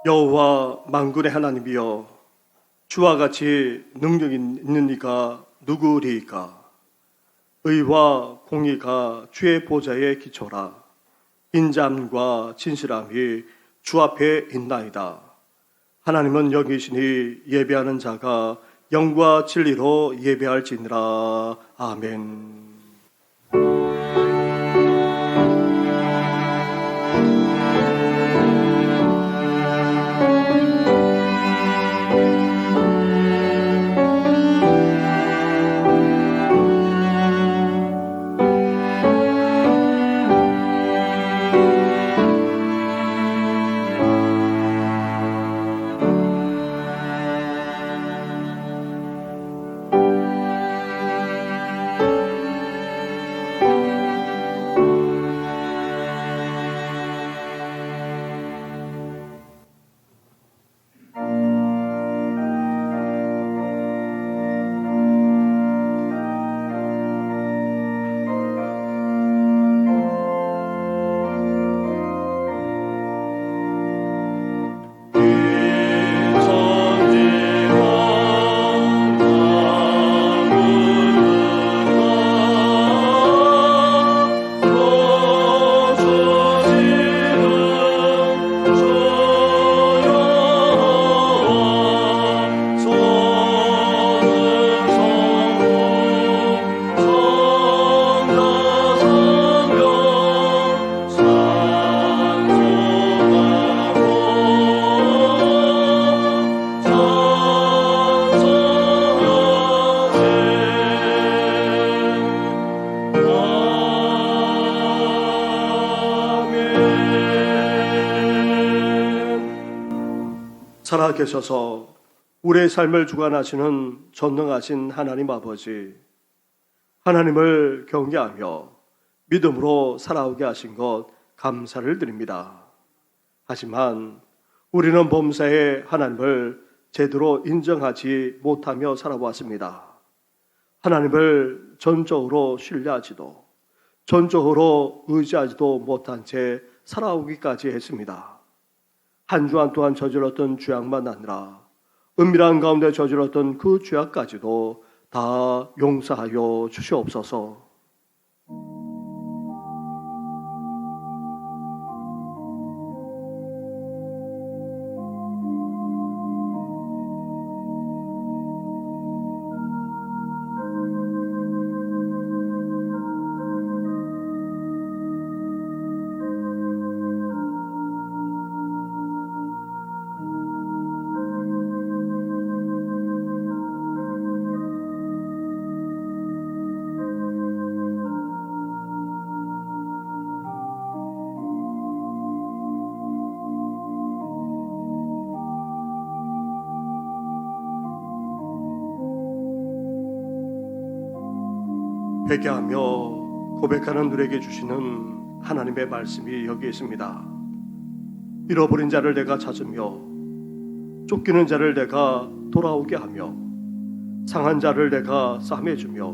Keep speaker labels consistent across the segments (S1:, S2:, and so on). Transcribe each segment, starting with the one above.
S1: 여호와 만군의 하나님이여, 주와 같이 능력 있는 이가 누구리이까? 의와 공의가 주의 보좌에 기초라. 인자함과 진실함이 주 앞에 있나이다. 하나님은 여기시니 예배하는 자가 영과 진리로 예배할지니라. 아멘. 살아계셔서 우리의 삶을 주관하시는 전능하신 하나님 아버지, 하나님을 경외하며 믿음으로 살아오게 하신 것 감사를 드립니다. 하지만 우리는 범사에 하나님을 제대로 인정하지 못하며 살아왔습니다. 하나님을 전적으로 신뢰하지도 전적으로 의지하지도 못한 채 살아오기까지 했습니다. 한 주간 동안 저질렀던 죄악만 아니라 은밀한 가운데 저질렀던 그 죄악까지도 다 용서하여 주시옵소서. 회개하며 고백하는 누구에게 주시는 하나님의 말씀이 여기 있습니다. 잃어버린 자를 내가 찾으며 쫓기는 자를 내가 돌아오게 하며 상한 자를 내가 싸매주며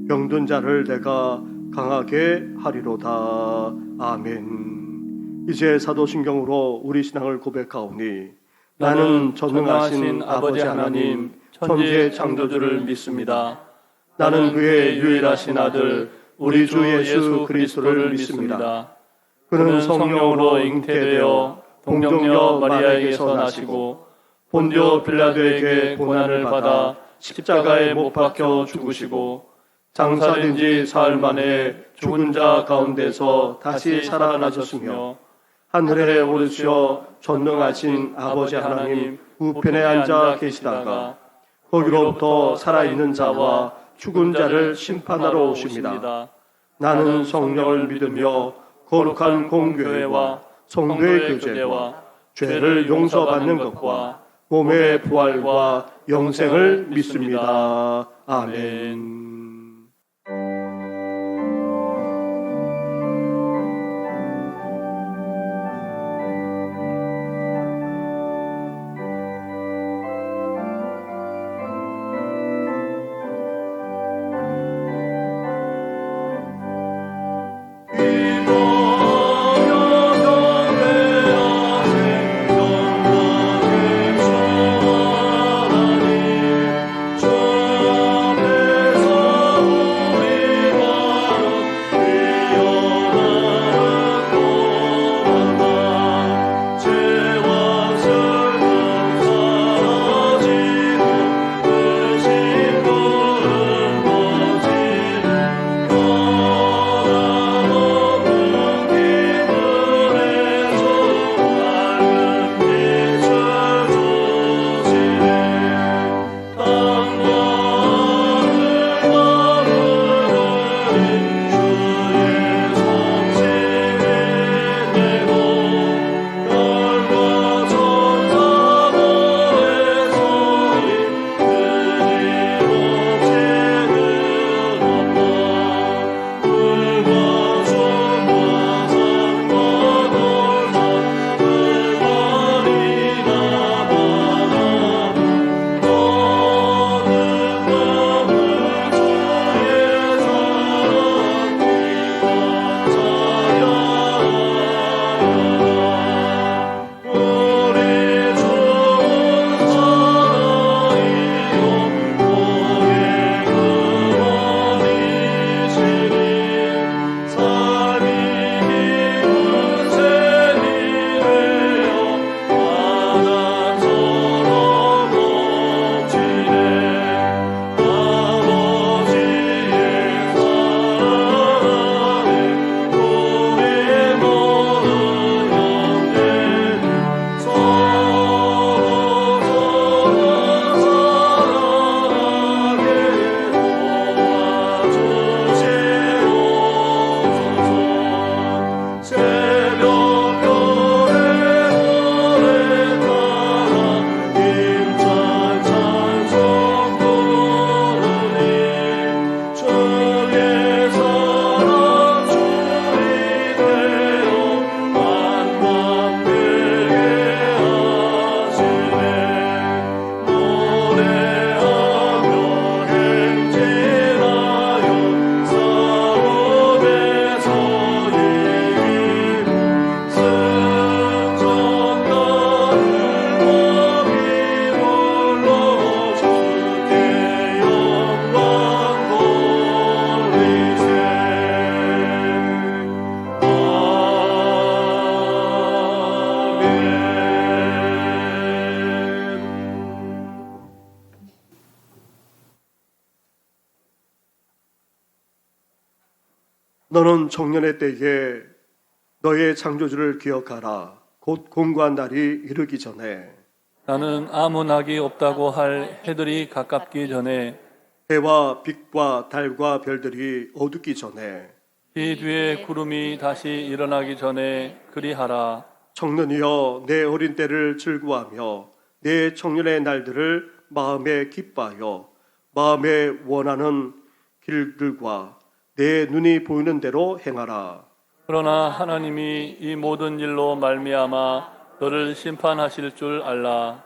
S1: 병든 자를 내가 강하게 하리로다. 아멘. 이제 사도신경으로 우리 신앙을 고백하오니 나는 전능하신 아버지 하나님 천지의 창조주를 믿습니다. 나는 그의 유일하신 아들 우리 주 예수 그리스도를 믿습니다. 그는 성령으로 잉태되어 동정녀 마리아에게서 나시고 본디오 빌라도에게 고난을 받아 십자가에 못 박혀 죽으시고 장사된 지 사흘 만에 죽은 자 가운데서 다시 살아나셨으며 하늘에 오르시어 전능하신 아버지 하나님 우편에 앉아 계시다가 거기로부터 살아있는 자와 죽은 자를 심판하러 오십니다. 나는 성령을 믿으며 거룩한 공교회와 성도의 교제와 죄를 용서받는 것과 몸의 부활과 영생을 믿습니다. 아멘. 너는 청년의 때에 너의 창조주를 기억하라. 곧 공고한 날이 이르기 전에
S2: 나는 아무 낙이 없다고 할 해들이 가깝기 전에
S1: 해와 빛과 달과 별들이 어둡기 전에
S2: 이 뒤에 구름이 다시 일어나기 전에 그리하라.
S1: 청년이여 내 어린 때를 즐거워하며 내 청년의 날들을 마음에 기뻐하여 마음에 원하는 길들과 내 눈이 보이는 대로 행하라.
S2: 그러나 하나님이 이 모든 일로 말미암아 너를 심판하실 줄 알라.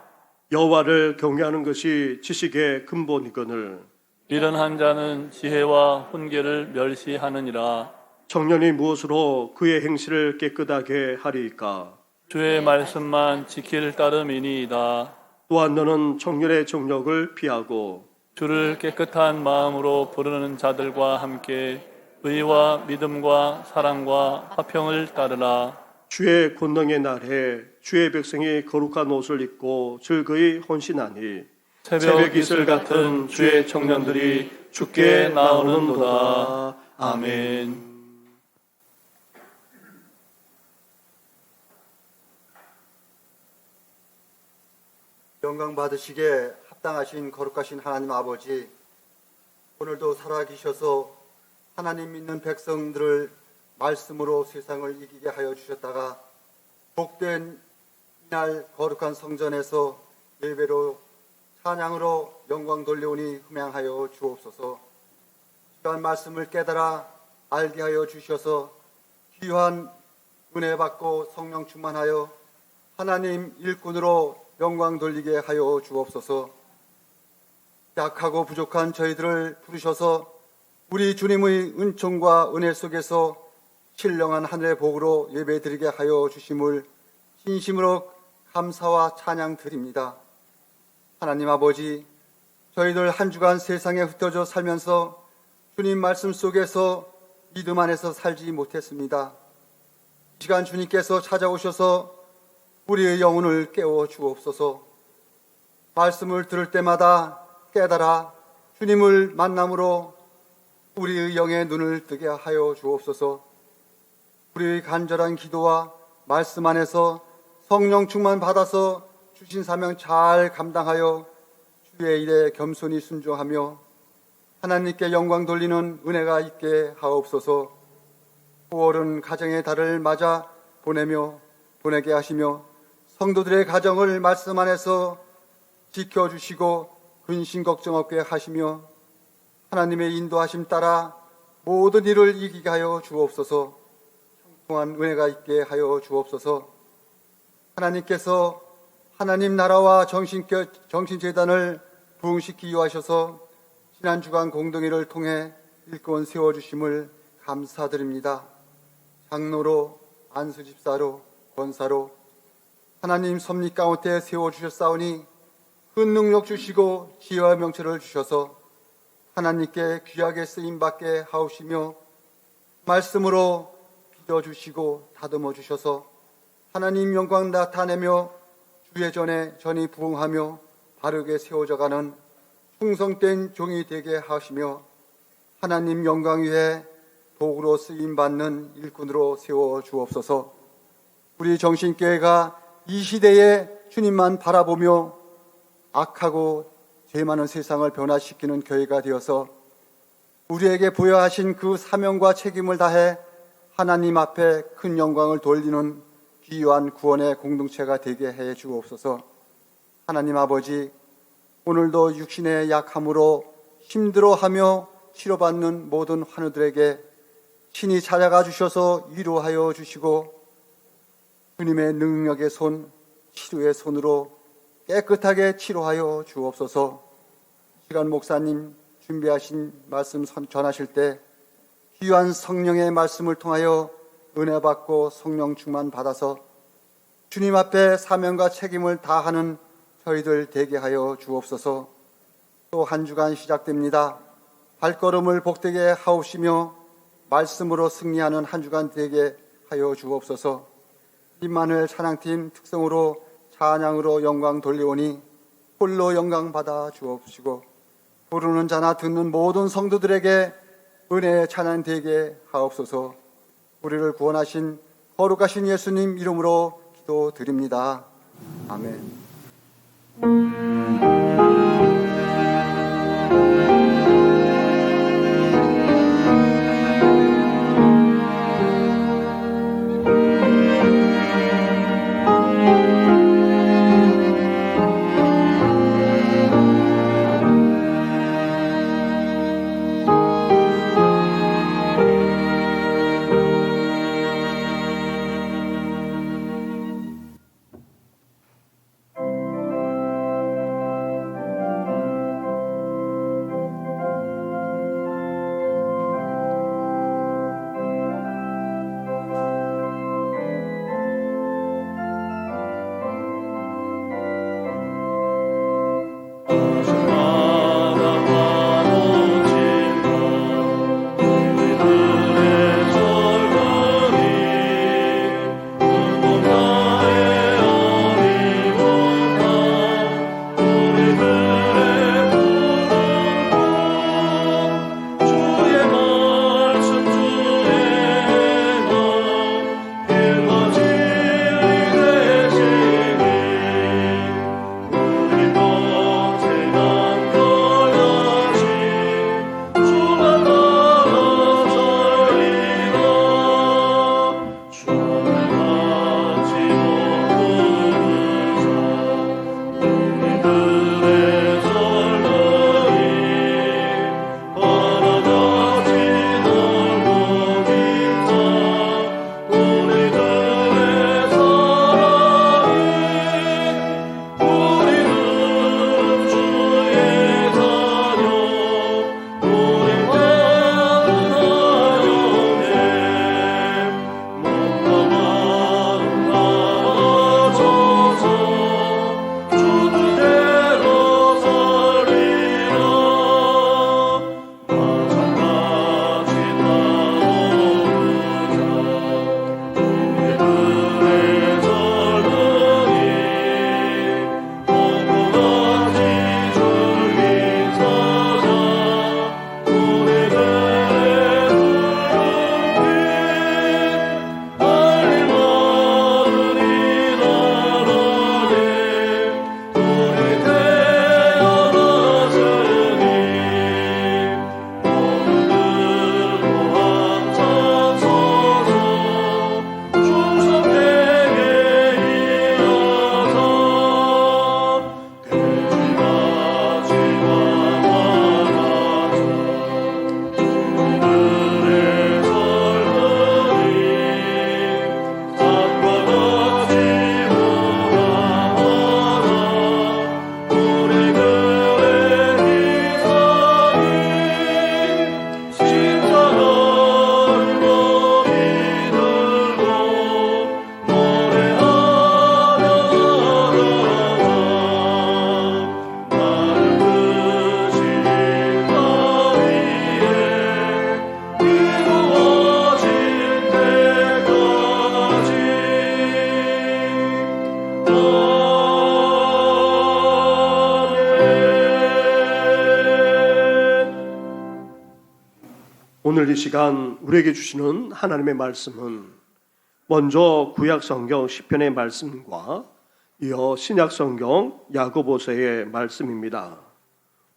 S1: 여호와를 경외하는 것이 지식의 근본이거늘
S2: 미련한 자는 지혜와 훈계를 멸시하느니라.
S1: 청년이 무엇으로 그의 행실을 깨끗하게 하리이까?
S2: 주의 말씀만 지킬 따름이니이다.
S1: 또한 너는 청년의 정력을 피하고
S2: 주를 깨끗한 마음으로 부르는 자들과 함께 의와 믿음과 사랑과 화평을 따르라.
S1: 주의 권능의 날에 주의 백성이 거룩한 옷을 입고 즐거이 헌신하니
S2: 새벽 이슬 같은 주의 청년들이 주께 나오는도다. 아멘.
S3: 영광 받으시기에 합당하신 거룩하신 하나님 아버지, 오늘도 살아계셔서 하나님 믿는 백성들을 말씀으로 세상을 이기게 하여 주셨다가 복된 이날 거룩한 성전에서 예배로 찬양으로 영광 돌려오니 흠양하여 주옵소서. 이러한 말씀을 깨달아 알게 하여 주셔서 귀한 은혜 받고 성령 충만하여 하나님 일꾼으로 영광 돌리게 하여 주옵소서. 약하고 부족한 저희들을 부르셔서 우리 주님의 은총과 은혜 속에서 신령한 하늘의 복으로 예배드리게 하여 주심을 진심으로 감사와 찬양 드립니다. 하나님 아버지, 저희들 한 주간 세상에 흩어져 살면서 주님 말씀 속에서 믿음 안에서 살지 못했습니다. 이 시간 주님께서 찾아오셔서 우리의 영혼을 깨워 주옵소서. 말씀을 들을 때마다 깨달아 주님을 만남으로 우리의 영의 눈을 뜨게 하여 주옵소서. 우리의 간절한 기도와 말씀 안에서 성령 충만 받아서 주신 사명 잘 감당하여 주의 일에 겸손히 순종하며 하나님께 영광 돌리는 은혜가 있게 하옵소서. 9월은 가정의 달을 맞아 보내게 하시며 성도들의 가정을 말씀 안에서 지켜주시고 근심 걱정 없게 하시며 하나님의 인도하심 따라 모든 일을 이기게 하여 주옵소서. 형통한 은혜가 있게 하여 주옵소서. 하나님께서 하나님 나라와 정신재단을 부흥시키기 하셔서 지난 주간 공동회를 통해 일꾼 세워주심을 감사드립니다. 장로로, 안수집사로, 권사로 하나님 섭리 가운데 세워주셨사오니 큰 능력 주시고 지혜와 명철을 주셔서 하나님께 귀하게 쓰임받게 하옵시며 말씀으로 빚어주시고 다듬어 주셔서 하나님 영광 나타내며 주의 전이 부흥하며 바르게 세워져가는 충성된 종이 되게 하시며 하나님 영광 위에 도구로 쓰임받는 일꾼으로 세워 주옵소서. 우리 정신교회가 이 시대에 주님만 바라보며 악하고 죄 많은 세상을 변화시키는 교회가 되어서 우리에게 부여하신 그 사명과 책임을 다해 하나님 앞에 큰 영광을 돌리는 귀한 구원의 공동체가 되게 해 주옵소서. 하나님 아버지, 오늘도 육신의 약함으로 힘들어하며 치료받는 모든 환우들에게 친히 찾아가 주셔서 위로하여 주시고 주님의 능력의 손, 치료의 손으로 깨끗하게 치료하여 주옵소서. 시간 목사님 준비하신 말씀 전하실 때 귀한 성령의 말씀을 통하여 은혜 받고 성령 충만 받아서 주님 앞에 사명과 책임을 다하는 저희들 되게 하여 주옵소서. 또 한 주간 시작됩니다. 발걸음을 복되게 하옵시며 말씀으로 승리하는 한 주간 되게 하여 주옵소서. 임마누엘 찬양팀 특성으로 찬양으로 영광 돌리오니 홀로 영광 받아 주옵시고 부르는 자나 듣는 모든 성도들에게 은혜의 찬양 되게 하옵소서. 우리를 구원하신 거룩하신 예수님 이름으로 기도드립니다. 아멘.
S1: 오늘 이 시간 우리에게 주시는 하나님의 말씀은 먼저 구약 성경 시편의 말씀과 이어 신약 성경 야고보서의 말씀입니다.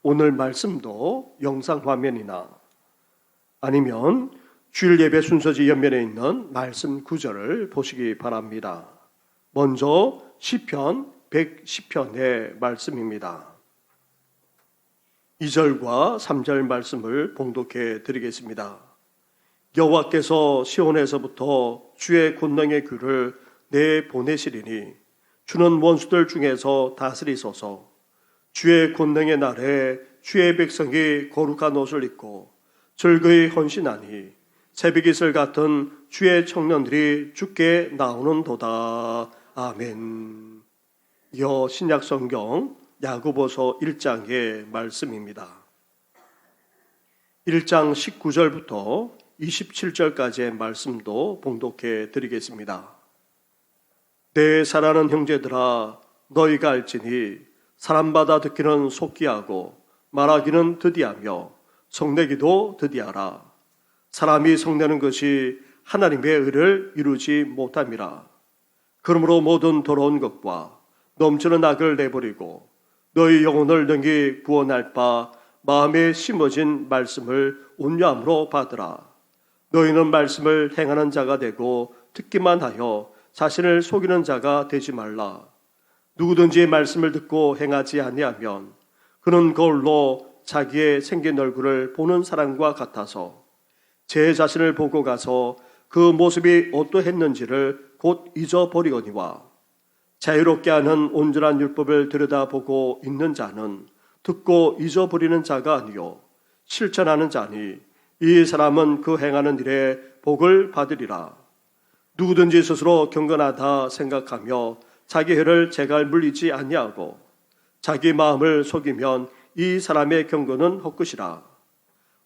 S1: 오늘 말씀도 영상 화면이나 아니면 주일 예배 순서지 옆면에 있는 말씀 구절을 보시기 바랍니다. 먼저 시편 110편의 말씀입니다. 2절과 3절 말씀을 봉독해 드리겠습니다. 여호와께서 시온에서부터 주의 권능의 귀를 내보내시리니 주는 원수들 중에서 다스리소서. 주의 권능의 날에 주의 백성이 거룩한 옷을 입고 즐거이 헌신하니 새벽이슬 같은 주의 청년들이 주께 나오는도다. 아멘. 이어 신약 성경 야고보서 1장의 말씀입니다. 1장 19절부터 27절까지의 말씀도 봉독해 드리겠습니다. 내 사랑하는 형제들아, 너희가 알지니 사람마다 듣기는 속기하고 말하기는 드디하며 성내기도 드디하라. 사람이 성내는 것이 하나님의 의를 이루지 못함이라. 그러므로 모든 더러운 것과 넘치는 악을 내버리고 너희 영혼을 능히 구원할 바 마음에 심어진 말씀을 온유함으로 받으라. 너희는 말씀을 행하는 자가 되고 듣기만 하여 자신을 속이는 자가 되지 말라. 누구든지 말씀을 듣고 행하지 아니하면 그는 거울로 자기의 생긴 얼굴을 보는 사람과 같아서 제 자신을 보고 가서 그 모습이 어떠했는지를 곧 잊어버리거니와 자유롭게 하는 온전한 율법을 들여다보고 있는 자는 듣고 잊어버리는 자가 아니요 실천하는 자니 이 사람은 그 행하는 일에 복을 받으리라. 누구든지 스스로 경건하다 생각하며 자기 혀를 제갈 물리지 아니하고 자기 마음을 속이면 이 사람의 경건은 헛것이라.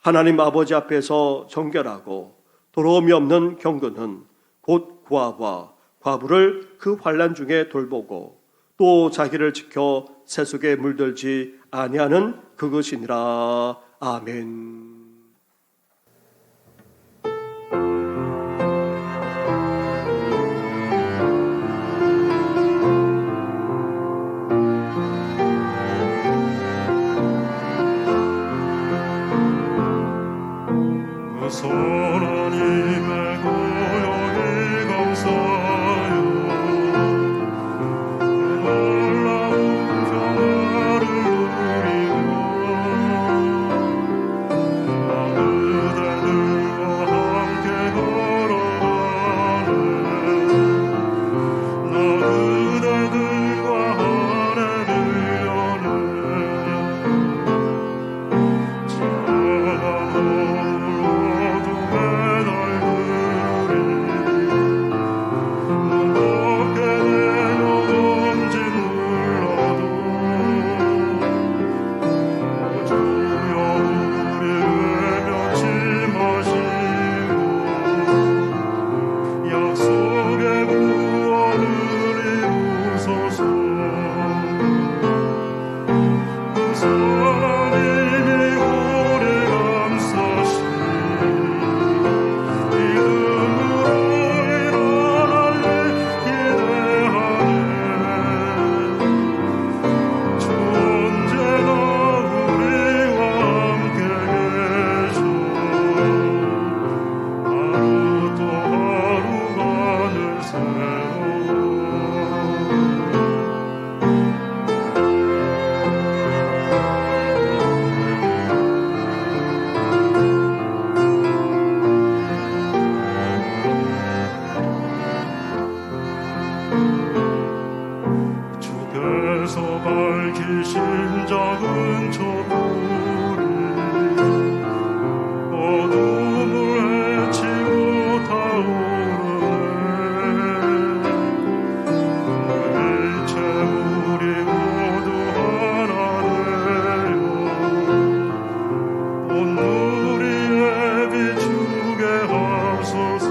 S1: 하나님 아버지 앞에서 정결하고 더러움이 없는 경건은 곧 고아와 과부를 그 환난 중에 돌보고 또 자기를 지켜 세속에 물들지 아니하는 그것이니라. 아멘.
S4: 하나님의 고요히 감사하여 놀라운 평화를 누리며 그대들과 함께 걸어가네. 나 그대들과 하늘을 여네. 찬양하며 주께서 밝히신 작은 촛불이 어둠을 헤치고 타오르네. 이제 우리 모두 하나 되어 온 우리에 비추게 하소서.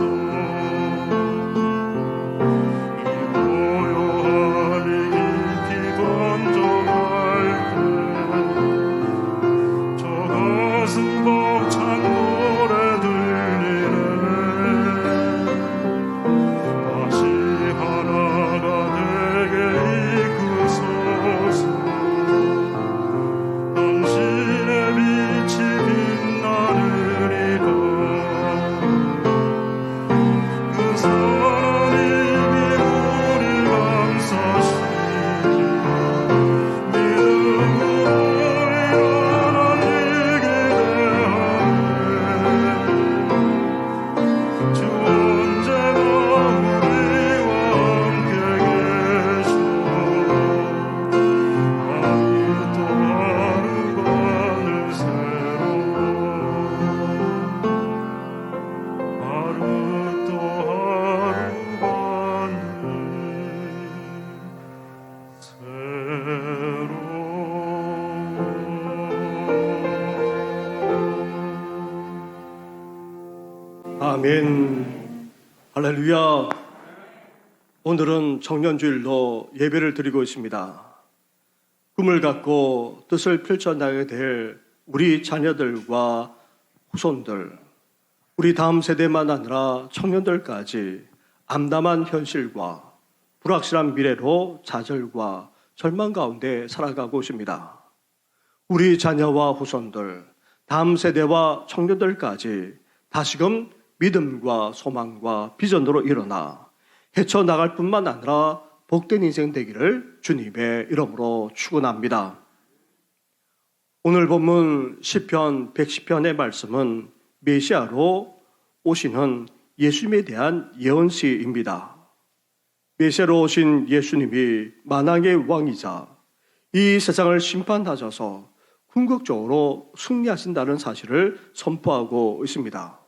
S1: 아멘. 할렐루야. 오늘은 청년주일로 예배를 드리고 있습니다. 꿈을 갖고 뜻을 펼쳐나가게 될 우리 자녀들과 후손들, 우리 다음 세대만 아니라 청년들까지 암담한 현실과 불확실한 미래로 좌절과 절망 가운데 살아가고 있습니다. 우리 자녀와 후손들, 다음 세대와 청년들까지 다시금 믿음과 소망과 비전으로 일어나 헤쳐나갈 뿐만 아니라 복된 인생 되기를 주님의 이름으로 축원합니다. 오늘 본문 시편 110편의 말씀은 메시아로 오시는 예수님에 대한 예언시입니다. 메시아로 오신 예수님이 만왕의 왕이자 이 세상을 심판하셔서 궁극적으로 승리하신다는 사실을 선포하고 있습니다.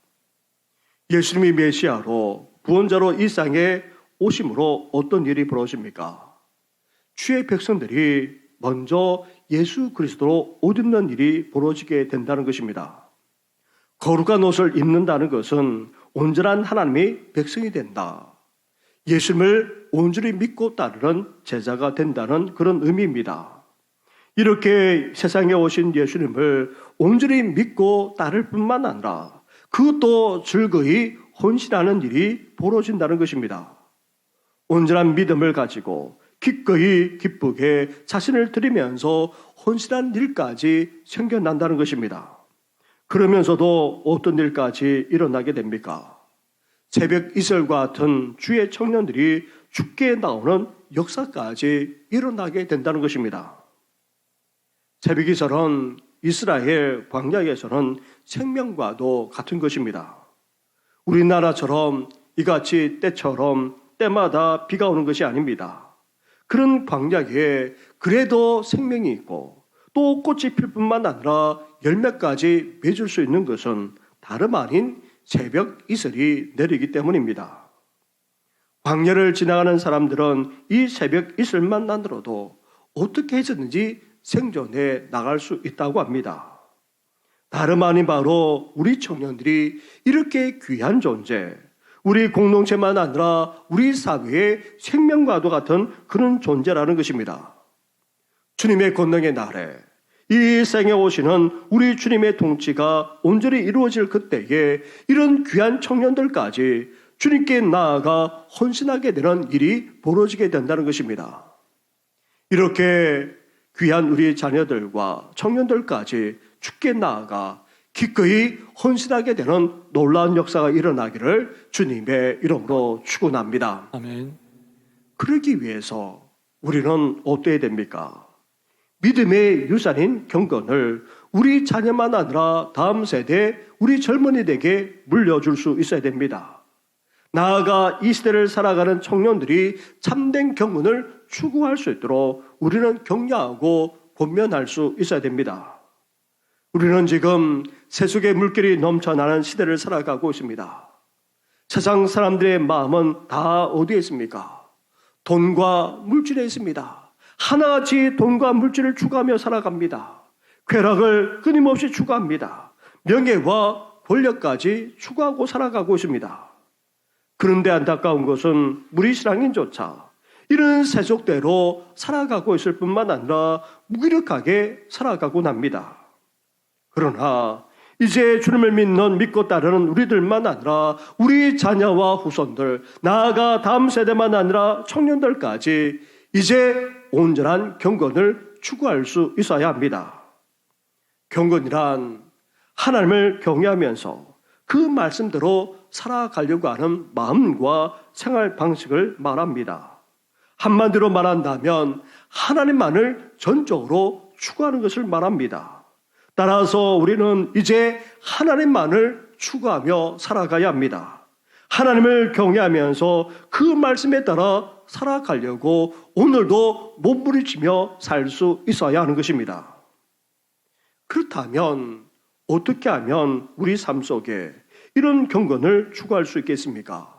S1: 예수님이 메시아로 구원자로 이 땅에 오심으로 어떤 일이 벌어집니까? 주의 백성들이 먼저 예수 그리스도로 옷 입는 일이 벌어지게 된다는 것입니다. 거룩한 옷을 입는다는 것은 온전한 하나님의 백성이 된다. 예수님을 온전히 믿고 따르는 제자가 된다는 그런 의미입니다. 이렇게 세상에 오신 예수님을 온전히 믿고 따를 뿐만 아니라 그것도 즐거이 헌신하는 일이 벌어진다는 것입니다. 온전한 믿음을 가지고 기꺼이 기쁘게 자신을 드리면서 헌신한 일까지 생겨난다는 것입니다. 그러면서도 어떤 일까지 일어나게 됩니까? 새벽 이슬과 같은 주의 청년들이 죽게 나오는 역사까지 일어나게 된다는 것입니다. 새벽 이슬은 이스라엘 광야에서는 생명과도 같은 것입니다. 우리나라처럼 이같이 때처럼 때마다 비가 오는 것이 아닙니다. 그런 광야에 그래도 생명이 있고 또 꽃이 필 뿐만 아니라 열매까지 맺을 수 있는 것은 다름 아닌 새벽 이슬이 내리기 때문입니다. 광야를 지나가는 사람들은 이 새벽 이슬만 만들어도 어떻게 해서든지 생존해 나갈 수 있다고 합니다. 다름 아닌 바로 우리 청년들이 이렇게 귀한 존재, 우리 공동체만 아니라 우리 사회의 생명과도 같은 그런 존재라는 것입니다. 주님의 권능의 날에 이 생에 오시는 우리 주님의 통치가 온전히 이루어질 그때에 이런 귀한 청년들까지 주님께 나아가 헌신하게 되는 일이 벌어지게 된다는 것입니다. 이렇게 귀한 우리 자녀들과 청년들까지 주께 나아가 기꺼이 헌신하게 되는 놀라운 역사가 일어나기를 주님의 이름으로 축원합니다.
S2: 아멘.
S1: 그러기 위해서 우리는 어때야 됩니까? 믿음의 유산인 경건을 우리 자녀만 아니라 다음 세대 우리 젊은이들에게 물려줄 수 있어야 됩니다. 나아가 이 시대를 살아가는 청년들이 참된 경건을 추구할 수 있도록 우리는 격려하고 권면할 수 있어야 됩니다. 우리는 지금 세속의 물결이 넘쳐나는 시대를 살아가고 있습니다. 세상 사람들의 마음은 다 어디에 있습니까? 돈과 물질에 있습니다. 하나같이 돈과 물질을 추구하며 살아갑니다. 쾌락을 끊임없이 추구합니다. 명예와 권력까지 추구하고 살아가고 있습니다. 그런데 안타까운 것은 우리 신앙인조차 이런 세속대로 살아가고 있을 뿐만 아니라 무기력하게 살아가곤 합니다. 그러나 이제 주님을 믿고 따르는 우리들만 아니라 우리 자녀와 후손들, 나아가 다음 세대만 아니라 청년들까지 이제 온전한 경건을 추구할 수 있어야 합니다. 경건이란 하나님을 경외하면서 그 말씀대로 살아가려고 하는 마음과 생활 방식을 말합니다. 한마디로 말한다면 하나님만을 전적으로 추구하는 것을 말합니다. 따라서 우리는 이제 하나님만을 추구하며 살아가야 합니다. 하나님을 경외하면서 그 말씀에 따라 살아가려고 오늘도 몸부림치며 살 수 있어야 하는 것입니다. 그렇다면 어떻게 하면 우리 삶 속에 이런 경건을 추구할 수 있겠습니까?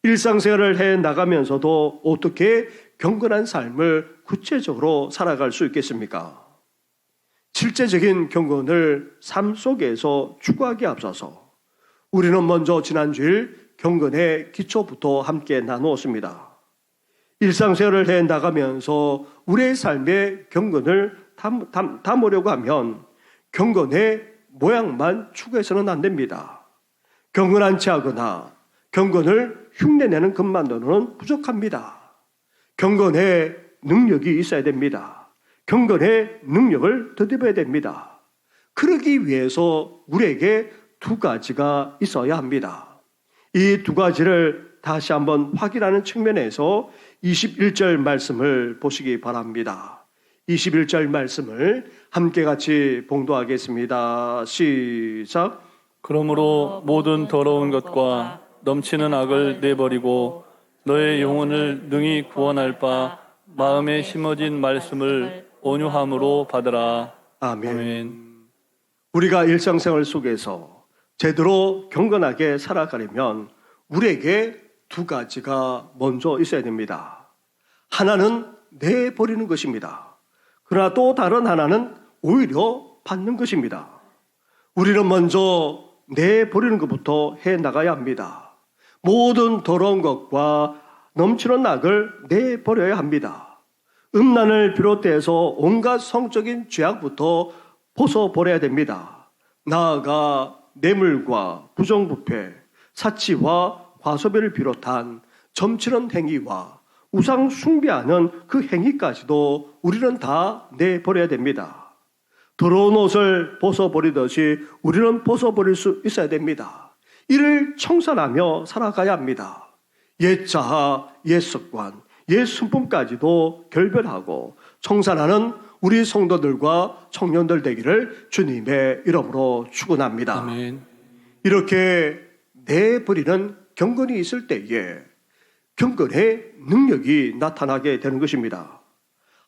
S1: 일상생활을 해 나가면서도 어떻게 경건한 삶을 구체적으로 살아갈 수 있겠습니까? 실제적인 경건을 삶 속에서 추구하기에 앞서서 우리는 먼저 지난주일 경건의 기초부터 함께 나누었습니다. 일상생활을 해 나가면서 우리의 삶의 경건을 담으려고 하면 경건의 모양만 추구해서는 안 됩니다. 경건한 체하거나 경건을 흉내내는 것만으로는 부족합니다. 경건의 능력이 있어야 됩니다. 경건의 능력을 덧입어야 됩니다. 그러기 위해서 우리에게 두 가지가 있어야 합니다. 이 두 가지를 다시 한번 확인하는 측면에서 21절 말씀을 보시기 바랍니다. 21절 말씀을 함께 같이 봉독하겠습니다. 시작.
S2: 그러므로 모든 더러운 것과 넘치는 악을 내버리고 너의 영혼을 능히 구원할 바 마음에 심어진 말씀을 온유함으로 받으라.
S1: 아멘.
S2: 아멘.
S1: 우리가 일상생활 속에서 제대로 경건하게 살아가려면 우리에게 두 가지가 먼저 있어야 됩니다. 하나는 내버리는 것입니다. 그러나 또 다른 하나는 오히려 받는 것입니다. 우리는 먼저 내버리는 것부터 해나가야 합니다. 모든 더러운 것과 넘치는 악을 내버려야 합니다. 음란을 비롯해서 온갖 성적인 죄악부터 벗어버려야 됩니다. 나아가 뇌물과 부정부패, 사치와 과소비를 비롯한 점치는 행위와 우상 숭배하는 그 행위까지도 우리는 다 내버려야 됩니다. 더러운 옷을 벗어버리듯이 우리는 벗어버릴 수 있어야 됩니다. 이를 청산하며 살아가야 합니다. 옛 자아, 옛 습관, 옛 순품까지도 결별하고 청산하는 우리 성도들과 청년들 되기를 주님의 이름으로 축원합니다.
S2: 아멘.
S1: 이렇게 내버리는 경건이 있을 때에 경건의 능력이 나타나게 되는 것입니다.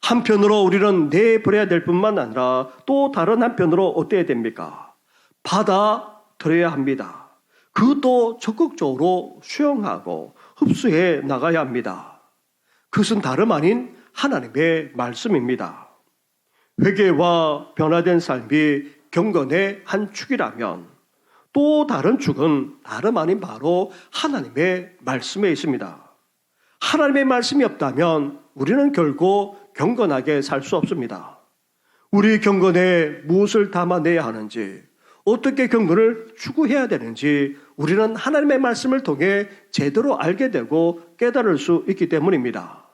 S1: 한편으로 우리는 내버려야 될 뿐만 아니라 또 다른 한편으로 어때야 됩니까? 받아들여야 합니다. 그것도 적극적으로 수용하고 흡수해 나가야 합니다. 그것은 다름 아닌 하나님의 말씀입니다. 회개와 변화된 삶이 경건의 한 축이라면 또 다른 축은 다름 아닌 바로 하나님의 말씀에 있습니다. 하나님의 말씀이 없다면 우리는 결국 경건하게 살 수 없습니다. 우리 경건에 무엇을 담아내야 하는지, 어떻게 경건을 추구해야 되는지 우리는 하나님의 말씀을 통해 제대로 알게 되고 깨달을 수 있기 때문입니다.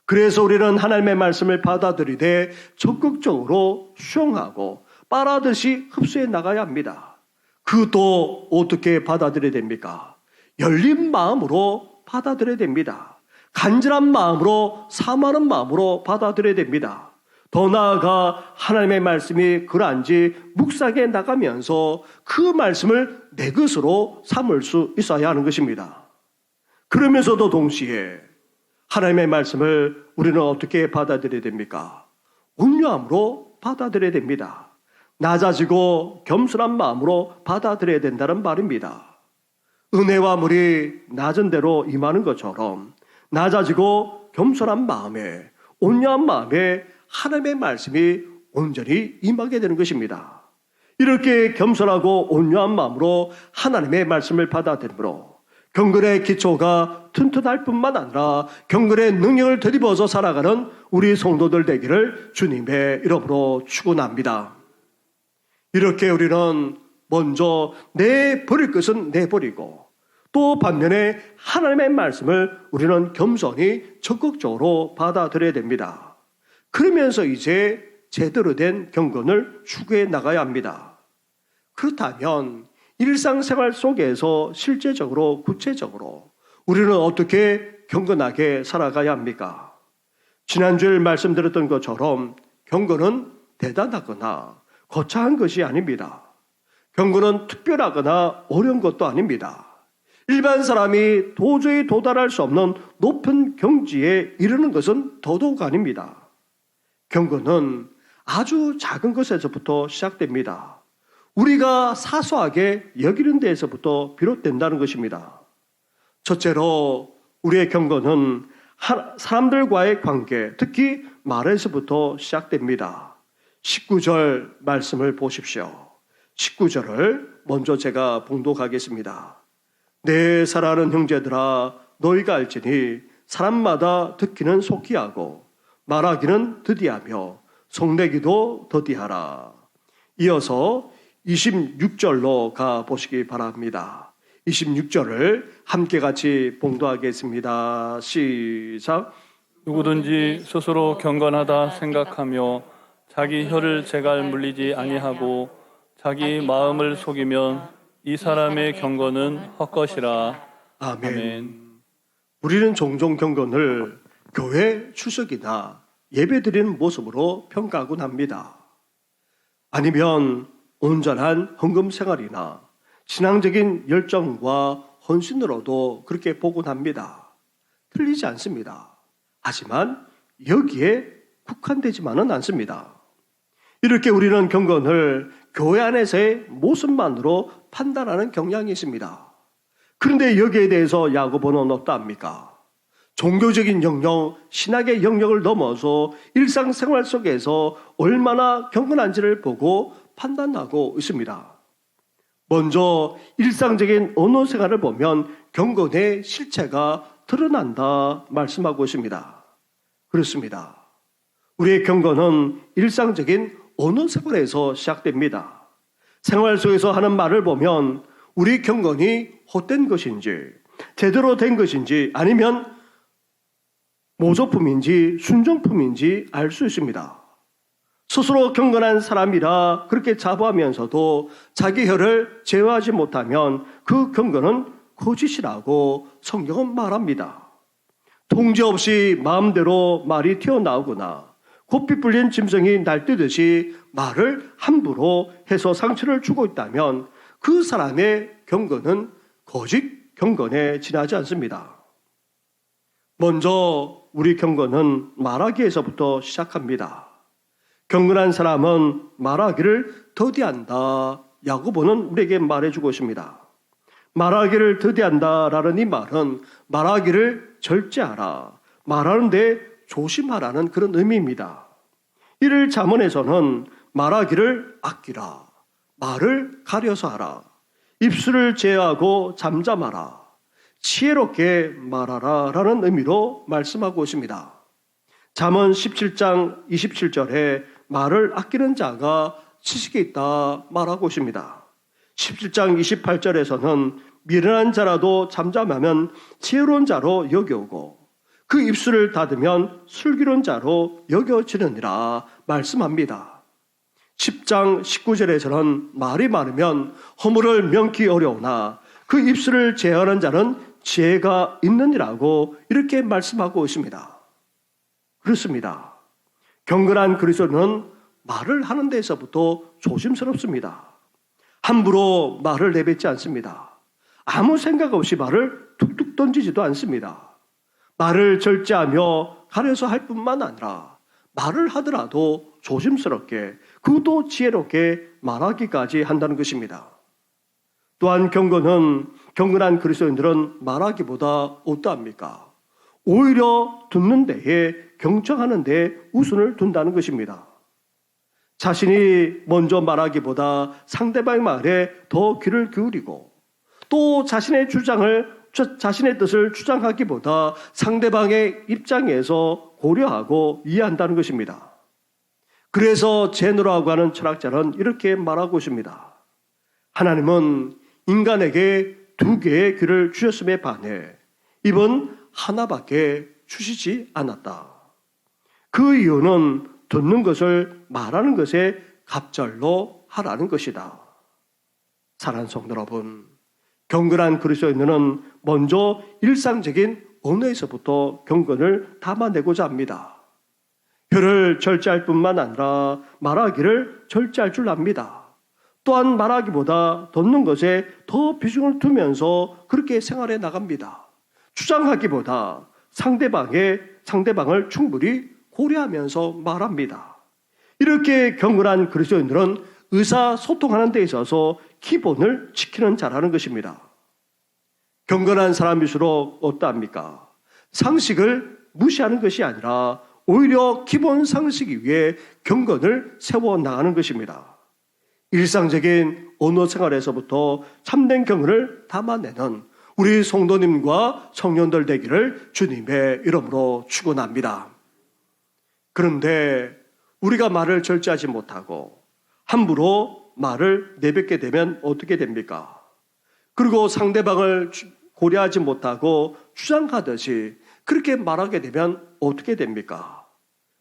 S1: 그래서 우리는 하나님의 말씀을 받아들이되 적극적으로 수용하고 빨아듯이 흡수해 나가야 합니다. 그것도 어떻게 받아들여야 됩니까? 열린 마음으로 받아들여야 됩니다. 간절한 마음으로, 사모하는 마음으로 받아들여야 됩니다. 더 나아가 하나님의 말씀이 그러한지 묵상해 나가면서 그 말씀을 내 것으로 삼을 수 있어야 하는 것입니다. 그러면서도 동시에 하나님의 말씀을 우리는 어떻게 받아들여야 됩니까? 온유함으로 받아들여야 됩니다. 낮아지고 겸손한 마음으로 받아들여야 된다는 말입니다. 은혜와 물이 낮은 대로 임하는 것처럼 낮아지고 겸손한 마음에, 온유한 마음에 하나님의 말씀이 온전히 임하게 되는 것입니다. 이렇게 겸손하고 온유한 마음으로 하나님의 말씀을 받아들므로 경건의 기초가 튼튼할 뿐만 아니라 경건의 능력을 덧입어서 살아가는 우리 성도들 되기를 주님의 이름으로 축원합니다. 이렇게 우리는 먼저 내버릴 것은 내버리고 또 반면에 하나님의 말씀을 우리는 겸손히 적극적으로 받아들여야 됩니다. 그러면서 이제 제대로 된 경건을 추구해 나가야 합니다. 그렇다면 일상생활 속에서 실제적으로 구체적으로 우리는 어떻게 경건하게 살아가야 합니까? 지난주에 말씀드렸던 것처럼 경건은 대단하거나 거창한 것이 아닙니다. 경건은 특별하거나 어려운 것도 아닙니다. 일반 사람이 도저히 도달할 수 없는 높은 경지에 이르는 것은 더더욱 아닙니다. 경건은 아주 작은 것에서부터 시작됩니다. 우리가 사소하게 여기는 데에서부터 비롯된다는 것입니다. 첫째로 우리의 경건은 사람들과의 관계, 특히 말에서부터 시작됩니다. 19절 말씀을 보십시오. 19절을 먼저 제가 봉독하겠습니다. 내 사랑하는 형제들아, 너희가 알지니 사람마다 듣기는 속히 하고 말하기는 더디하며 성내기도 더디하라. 이어서 26절로 가보시기 바랍니다. 26절을 함께 같이 봉독하겠습니다. 시작.
S2: 누구든지 스스로 경건하다 생각하며 자기 혀를 제갈 물리지 아니하고 자기 마음을 속이면 이 사람의 경건은 헛것이라.
S1: 아멘.
S2: 아멘.
S1: 우리는 종종 경건을 교회 출석이나 예배드리는 모습으로 평가하곤 합니다. 아니면 온전한 헌금 생활이나 신앙적인 열정과 헌신으로도 그렇게 보곤 합니다. 틀리지 않습니다. 하지만 여기에 국한되지만은 않습니다. 이렇게 우리는 경건을 교회 안에서의 모습만으로 판단하는 경향이 있습니다. 그런데 여기에 대해서 야고보는 어떠합니까? 종교적인 영역, 신학의 영역을 넘어서 일상생활 속에서 얼마나 경건한지를 보고 판단하고 있습니다. 먼저 일상적인 언어 생활을 보면 경건의 실체가 드러난다 말씀하고 있습니다. 그렇습니다. 우리의 경건은 일상적인 언어 생활에서 시작됩니다. 생활 속에서 하는 말을 보면 우리 경건이 헛된 것인지 제대로 된 것인지 아니면 모조품인지 순정품인지 알 수 있습니다. 스스로 경건한 사람이라 그렇게 자부하면서도 자기 혀를 제어하지 못하면 그 경건은 거짓이라고 성경은 말합니다. 통제 없이 마음대로 말이 튀어나오거나 고삐 불린 짐승이 날뛰듯이 말을 함부로 해서 상처를 주고 있다면 그 사람의 경건은 거짓 경건에 지나지 않습니다. 먼저 우리 경건은 말하기에서부터 시작합니다. 경건한 사람은 말하기를 더디한다. 야고보는 우리에게 말해주고 있습니다. 말하기를 더디한다라는 이 말은 말하기를 절제하라, 말하는데 조심하라는 그런 의미입니다. 이를 잠언에서는 말하기를 아끼라, 말을 가려서 하라, 입술을 제어하고 잠잠하라, 지혜롭게 말하라 라는 의미로 말씀하고 있습니다. 잠언 17장 27절에 말을 아끼는 자가 지식이 있다 말하고 있습니다. 17장 28절에서는 미련한 자라도 잠잠하면 지혜로운 자로 여겨오고 그 입술을 닫으면 슬기로운 자로 여겨지느니라 말씀합니다. 10장 19절에서는 말이 많으면 허물을 명키 어려우나 그 입술을 제어하는 자는 지혜가 있느니라고 이렇게 말씀하고 있습니다. 그렇습니다. 경건한 그리스도인은 말을 하는 데에서부터 조심스럽습니다. 함부로 말을 내뱉지 않습니다. 아무 생각 없이 말을 툭툭 던지지도 않습니다. 말을 절제하며 가려서 할 뿐만 아니라 말을 하더라도 조심스럽게 그것도 지혜롭게 말하기까지 한다는 것입니다. 또한 경건한 그리스도인들은 말하기보다 어떠합니까? 오히려 듣는 데에 경청하는 데에 우선을 둔다는 것입니다. 자신이 먼저 말하기보다 상대방의 말에 더 귀를 기울이고 또 자신의 뜻을 주장하기보다 상대방의 입장에서 고려하고 이해한다는 것입니다. 그래서 제노라고 하는 철학자는 이렇게 말하고 있습니다. 하나님은 인간에게 2개의 귀를 주셨음에 반해 입은 하나밖에 주시지 않았다. 그 이유는 듣는 것을 말하는 것에 갑절로 하라는 것이다. 사랑하는 성도 여러분, 경건한 그리스도인은 먼저 일상적인 언어에서부터 경건을 담아내고자 합니다. 혀를 절제할 뿐만 아니라 말하기를 절제할 줄 압니다. 또한 말하기보다 듣는 것에 더 비중을 두면서 그렇게 생활해 나갑니다. 주장하기보다 상대방을 충분히 고려하면서 말합니다. 이렇게 경건한 그리스도인들은 의사소통하는 데 있어서 기본을 지키는 자라는 것입니다. 경건한 사람일수록 어떠합니까? 상식을 무시하는 것이 아니라 오히려 기본 상식 위에 경건을 세워나가는 것입니다. 일상적인 언어 생활에서부터 참된 경건을 담아내는 우리 성도님과 청년들 되기를 주님의 이름으로 축원합니다. 그런데 우리가 말을 절제하지 못하고 함부로 말을 내뱉게 되면 어떻게 됩니까? 그리고 상대방을 고려하지 못하고 주장하듯이 그렇게 말하게 되면 어떻게 됩니까?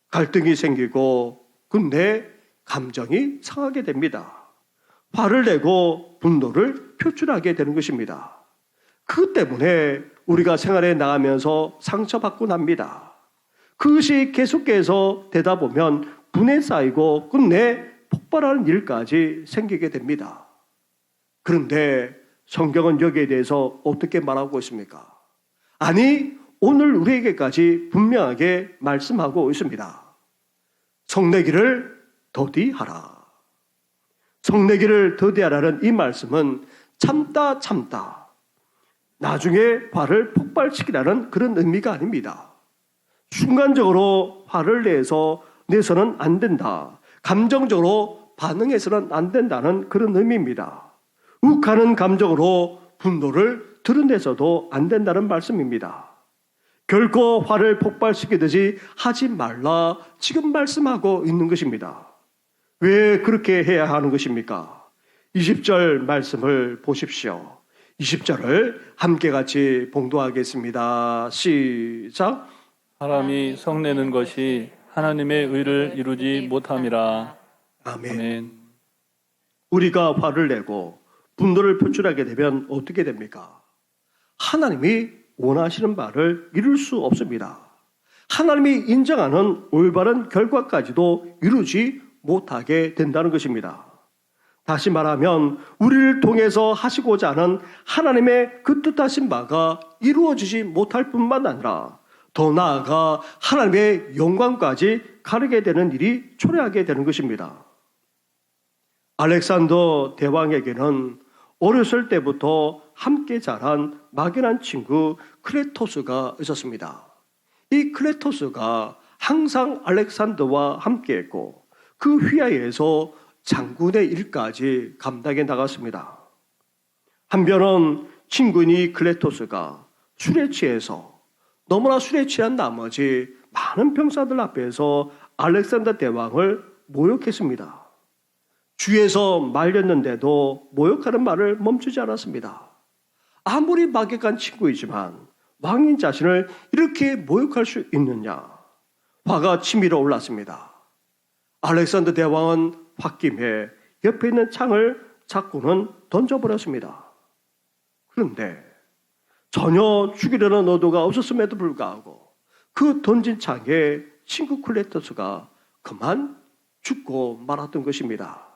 S1: 갈등이 생기고 근데 감정이 상하게 됩니다. 화를 내고 분노를 표출하게 되는 것입니다. 그것 때문에 우리가 생활에 나가면서 상처받고 납니다. 그것이 계속해서 되다 보면 분에 쌓이고 끝내 폭발하는 일까지 생기게 됩니다. 그런데 성경은 여기에 대해서 어떻게 말하고 있습니까? 아니, 오늘 우리에게까지 분명하게 말씀하고 있습니다. 성내기를 더디하라. 성내기를 더디하라는 이 말씀은 참다 나중에 화를 폭발시키라는 그런 의미가 아닙니다. 순간적으로 화를 내서는 안 된다. 감정적으로 반응해서는 안 된다는 그런 의미입니다. 욱하는 감정으로 분노를 드러내서도 안 된다는 말씀입니다. 결코 화를 폭발시키듯이 하지 말라 지금 말씀하고 있는 것입니다. 왜 그렇게 해야 하는 것입니까? 20절 말씀을 보십시오. 20절을 함께 같이 봉독하겠습니다. 시작.
S2: 사람이 성내는 것이 하나님의 의를 이루지 못함이라.
S1: 아멘.
S2: 아멘.
S1: 우리가 화를 내고 분노를 표출하게 되면 어떻게 됩니까? 하나님이 원하시는 바를 이룰 수 없습니다. 하나님이 인정하는 올바른 결과까지도 이루지 못하게 된다는 것입니다. 다시 말하면 우리를 통해서 하시고자 하는 하나님의 그 뜻하신 바가 이루어지지 못할 뿐만 아니라 더 나아가 하나님의 영광까지 가르게 되는 일이 초래하게 되는 것입니다. 알렉산더 대왕에게는 어렸을 때부터 함께 자란 막연한 친구 클레토스가 있었습니다. 이 클레토스가 항상 알렉산더와 함께했고 그 휘하에서 장군의 일까지 감당해 나갔습니다. 한편은 친구인 이 클레토스가 술에 취해서 너무나 술에 취한 나머지 많은 병사들 앞에서 알렉산더 대왕을 모욕했습니다. 주위에서 말렸는데도 모욕하는 말을 멈추지 않았습니다. 아무리 막역한 친구이지만 왕인 자신을 이렇게 모욕할 수 있느냐? 화가 치밀어 올랐습니다. 알렉산더 대왕은 홧김에 옆에 있는 창을 잡고는 던져버렸습니다. 그런데 전혀 죽이려는 의도가 없었음에도 불구하고 그 던진 창에 친구 클레토스가 그만 죽고 말았던 것입니다.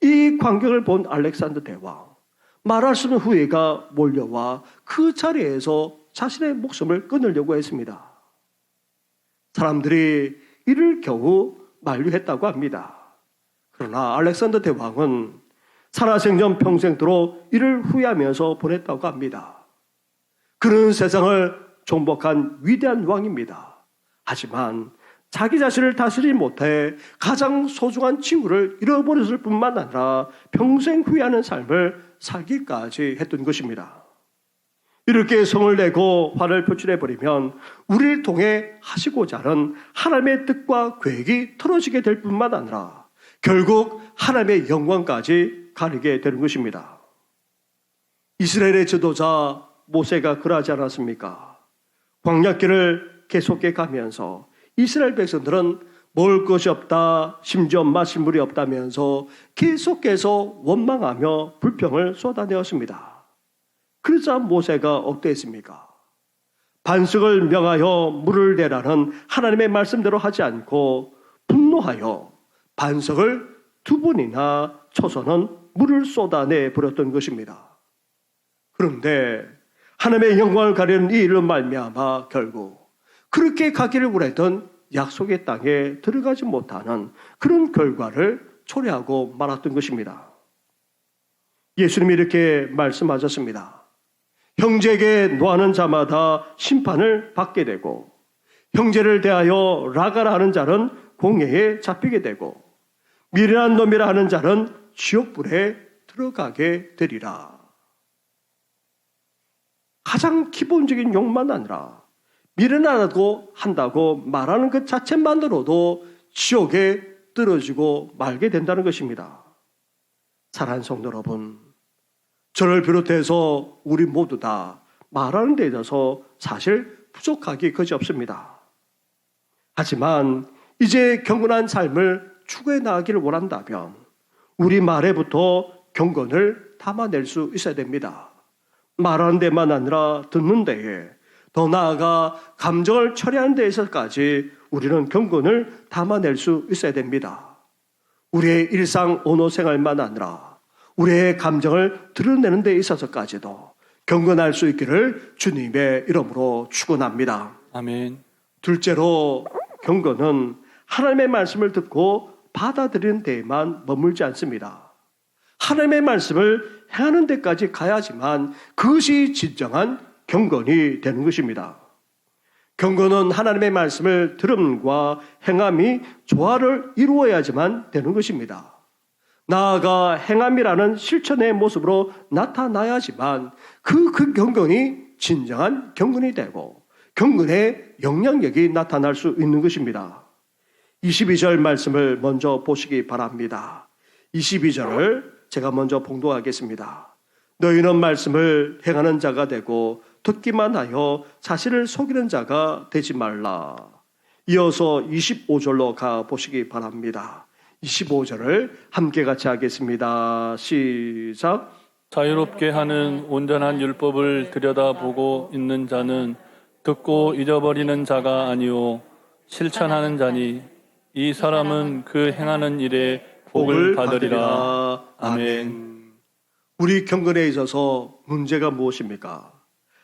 S1: 이 광경을 본 알렉산더 대왕, 말할 수 없는 후회가 몰려와 그 자리에서 자신의 목숨을 끊으려고 했습니다. 사람들이 이를 겨우 만류했다고 합니다. 그러나 알렉산더 대왕은 살아생전 평생도록 이를 후회하면서 보냈다고 합니다. 그는 세상을 정복한 위대한 왕입니다. 하지만 자기 자신을 다스리지 못해 가장 소중한 친구를 잃어버렸을 뿐만 아니라 평생 후회하는 삶을 살기까지 했던 것입니다. 이렇게 성을 내고 화를 표출해버리면 우리를 통해 하시고자 하는 하나님의 뜻과 계획이 틀어지게 될 뿐만 아니라 결국 하나님의 영광까지 가리게 되는 것입니다. 이스라엘의 지도자 모세가 그러하지 않았습니까? 광야길을 계속해 가면서 이스라엘 백성들은 먹을 것이 없다, 심지어 마실 물이 없다면서 계속해서 원망하며 불평을 쏟아내었습니다. 그러자 모세가 어땠습니까? 반석을 명하여 물을 내라는 하나님의 말씀대로 하지 않고 분노하여 반석을 2번이나 쳐서는 물을 쏟아내 버렸던 것입니다. 그런데 하나님의 영광을 가리는 이 일로 말미암아 결국 그렇게 가기를 원했던 약속의 땅에 들어가지 못하는 그런 결과를 초래하고 말았던 것입니다. 예수님이 이렇게 말씀하셨습니다. 형제에게 노하는 자마다 심판을 받게 되고 형제를 대하여 라가라 하는 자는 공회에 잡히게 되고 미련한 놈이라 하는 자는 지옥불에 들어가게 되리라. 가장 기본적인 욕만 아니라 미련하다고 한다고 말하는 것 자체만으로도 지옥에 떨어지고 말게 된다는 것입니다. 사랑하는 성도 여러분, 저를 비롯해서 우리 모두 다 말하는 데 있어서 사실 부족하기 그지없습니다. 하지만 이제 경건한 삶을 추구해 나가기를 원한다면 우리 말에부터 경건을 담아낼 수 있어야 됩니다. 말하는 데만 아니라 듣는 데에, 더 나아가 감정을 처리하는 데에서까지 우리는 경건을 담아낼 수 있어야 됩니다. 우리의 일상 언어 생활만 아니라 우리의 감정을 드러내는 데 있어서까지도 경건할 수 있기를 주님의 이름으로 축원합니다.
S2: 아멘.
S1: 둘째로, 경건은 하나님의 말씀을 듣고 받아들이는 데에만 머물지 않습니다. 하나님의 말씀을 행하는 데까지 가야지만 그것이 진정한 경건이 되는 것입니다. 경건은 하나님의 말씀을 들음과 행함이 조화를 이루어야지만 되는 것입니다. 나아가 행함이라는 실천의 모습으로 나타나야지만 그 경건이 진정한 경건이 되고 경건의 영향력이 나타날 수 있는 것입니다. 22절 말씀을 먼저 보시기 바랍니다. 22절을 제가 먼저 봉독하겠습니다. 너희는 말씀을 행하는 자가 되고 듣기만 하여 자신을 속이는 자가 되지 말라. 이어서 25절로 가보시기 바랍니다. 25절을 함께 같이 하겠습니다. 시작.
S2: 자유롭게 하는 온전한 율법을 들여다보고 있는 자는 듣고 잊어버리는 자가 아니요 실천하는 자니 이 사람은 그 행하는 일에 복을 받으리라. 아멘.
S1: 우리 경건에 있어서 문제가 무엇입니까?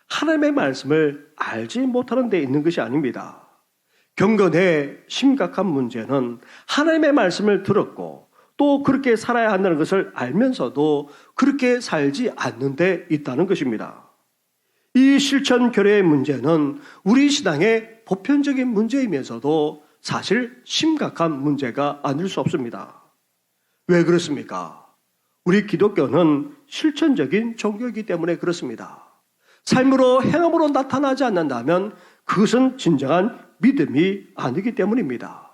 S1: 하나님의 말씀을 알지 못하는 데 있는 것이 아닙니다. 경건의 심각한 문제는 하나님의 말씀을 들었고 또 그렇게 살아야 한다는 것을 알면서도 그렇게 살지 않는 데 있다는 것입니다. 이 실천 결여의 문제는 우리 신앙의 보편적인 문제이면서도 사실 심각한 문제가 아닐 수 없습니다. 왜 그렇습니까? 우리 기독교는 실천적인 종교이기 때문에 그렇습니다. 삶으로 행함으로 나타나지 않는다면 그것은 진정한 믿음이 아니기 때문입니다.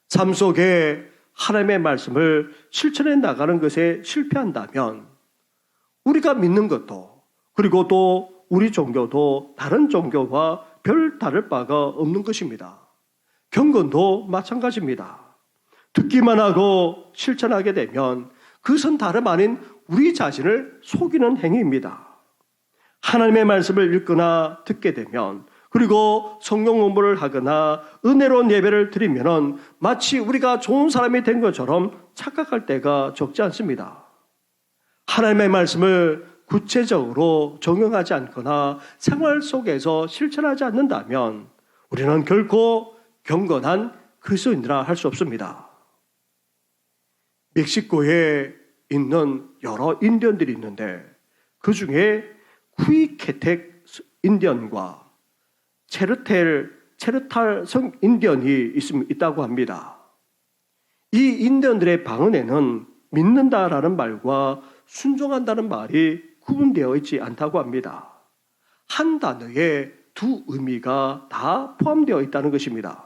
S1: 삶 속에 하나님의 말씀을 실천해 나가는 것에 실패한다면 우리가 믿는 것도 그리고 또 우리 종교도 다른 종교와 별 다를 바가 없는 것입니다. 경건도 마찬가지입니다. 듣기만 하고 실천하게 되면 그것은 다름 아닌 우리 자신을 속이는 행위입니다. 하나님의 말씀을 읽거나 듣게 되면 그리고 성경 공부를 하거나 은혜로운 예배를 드리면 마치 우리가 좋은 사람이 된 것처럼 착각할 때가 적지 않습니다. 하나님의 말씀을 구체적으로 적용하지 않거나 생활 속에서 실천하지 않는다면 우리는 결코 경건한 그리스도인이라 할 수 없습니다. 멕시코에 있는 여러 인디언들이 있는데 그 중에 쿠이케텍 인디언과 체르탈 성 인디언이 있다고 합니다. 이 인디언들의 방언에는 믿는다라는 말과 순종한다는 말이 구분되어 있지 않다고 합니다. 한 단어에 두 의미가 다 포함되어 있다는 것입니다.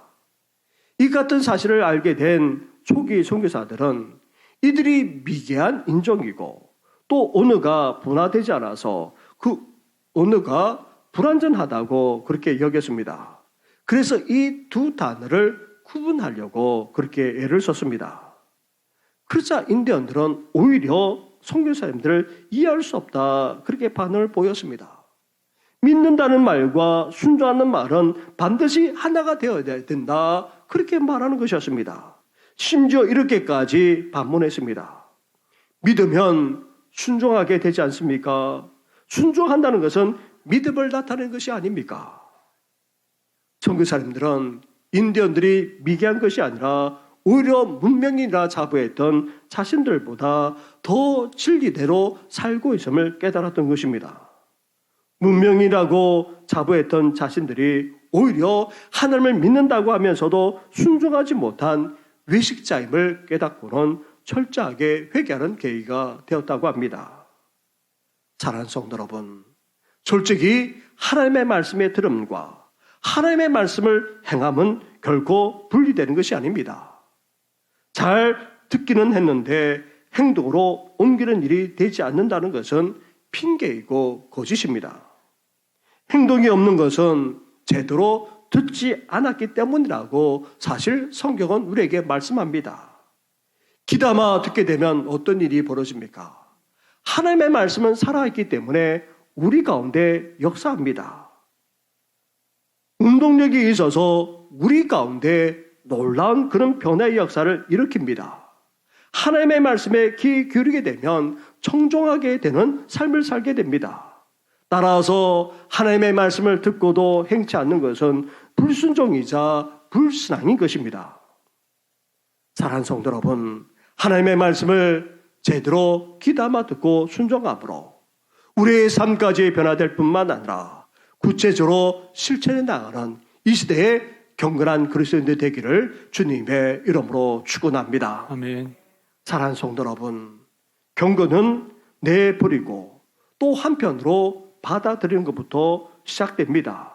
S1: 이 같은 사실을 알게 된 초기 선교사들은 이들이 미개한 인종이고 또 언어가 분화되지 않아서 그 언어가 불완전하다고 그렇게 여겼습니다. 그래서 이 두 단어를 구분하려고 그렇게 애를 썼습니다. 그러자 인디언들은 오히려 선교사님들을 이해할 수 없다 그렇게 반응을 보였습니다. 믿는다는 말과 순종하는 말은 반드시 하나가 되어야 된다 그렇게 말하는 것이었습니다. 심지어 이렇게까지 반문했습니다. 믿으면 순종하게 되지 않습니까? 순종한다는 것은 믿음을 나타내는 것이 아닙니까? 선교사님들은 인디언들이 미개한 것이 아니라 오히려 문명이라 자부했던 자신들보다 더 진리대로 살고 있음을 깨달았던 것입니다. 문명이라고 자부했던 자신들이 오히려 하나님을 믿는다고 하면서도 순종하지 못한 외식자임을 깨닫고는 철저하게 회개하는 계기가 되었다고 합니다. 사랑하는 성도 여러분, 솔직히 하나님의 말씀의 들음과 하나님의 말씀을 행함은 결코 분리되는 것이 아닙니다. 잘 듣기는 했는데 행동으로 옮기는 일이 되지 않는다는 것은 핑계이고 거짓입니다. 행동이 없는 것은 제대로 듣지 않았기 때문이라고 사실 성경은 우리에게 말씀합니다. 귀담아 듣게 되면 어떤 일이 벌어집니까? 하나님의 말씀은 살아있기 때문에 우리 가운데 역사합니다. 운동력이 있어서 우리 가운데 놀라운 그런 변화의 역사를 일으킵니다. 하나님의 말씀에 귀 기울이게 되면 청종하게 되는 삶을 살게 됩니다. 따라서 하나님의 말씀을 듣고도 행치 않는 것은 불순종이자 불신앙인 것입니다. 사랑하는 성도 여러분, 하나님의 말씀을 제대로 귀담아 듣고 순종함으로 우리의 삶까지 변화될 뿐만 아니라 구체적으로 실천해 나가는 이 시대의 경건한 그리스도인들 되기를 주님의 이름으로 축원합니다.
S2: 아멘.
S1: 사랑하는 성도 여러분, 경건은 내버리고 또 한편으로 받아들이는 것부터 시작됩니다.